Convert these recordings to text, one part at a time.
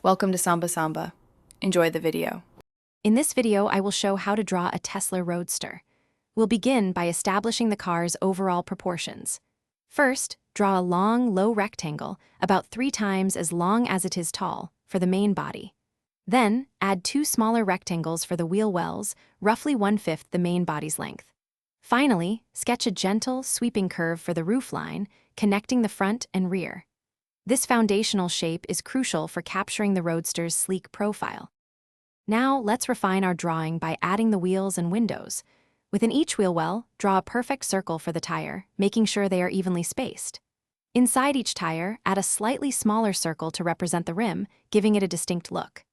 Welcome to Samba Samba. Enjoy the video. In this video, I will show how to draw a Tesla Roadster. We'll begin by establishing the car's overall proportions. First, draw a long, low rectangle, about 3 times as long as it is tall, for the main body. Then, add 2 smaller rectangles for the wheel wells, roughly 1/5 the main body's length. Finally, sketch a gentle, sweeping curve for the roofline, connecting the front and rear. This foundational shape is crucial for capturing the Roadster's sleek profile. Now, let's refine our drawing by adding the wheels and windows. Within each wheel well, draw a perfect circle for the tire, making sure they are evenly spaced. Inside each tire, add a slightly smaller circle to represent the rim, giving it a distinct look.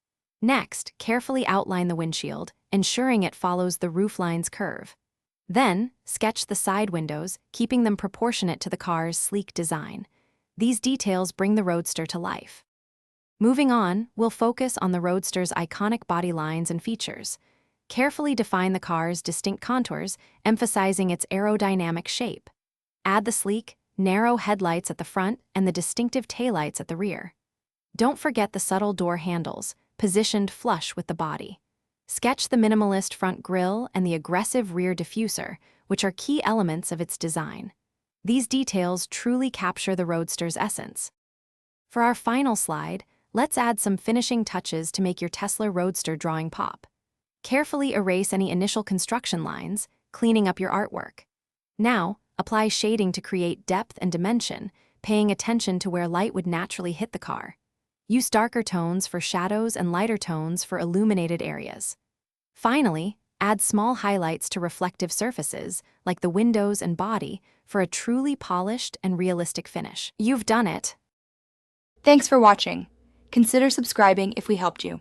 Next, carefully outline the windshield, ensuring it follows the roofline's curve. Then, sketch the side windows, keeping them proportionate to the car's sleek design. These details bring the Roadster to life. Moving on, we'll focus on the Roadster's iconic body lines and features. Carefully define the car's distinct contours, emphasizing its aerodynamic shape. Add the sleek, narrow headlights at the front and the distinctive taillights at the rear. Don't forget the subtle door handles, positioned flush with the body. Sketch the minimalist front grille and the aggressive rear diffuser, which are key elements of its design. These details truly capture the Roadster's essence. For our final slide, let's add some finishing touches to make your Tesla Roadster drawing pop. Carefully erase any initial construction lines, cleaning up your artwork. Now, apply shading to create depth and dimension, paying attention to where light would naturally hit the car. Use darker tones for shadows and lighter tones for illuminated areas. Finally, add small highlights to reflective surfaces, like the windows and body, for a truly polished and realistic finish. You've done it! Thanks for watching. Consider subscribing if we helped you.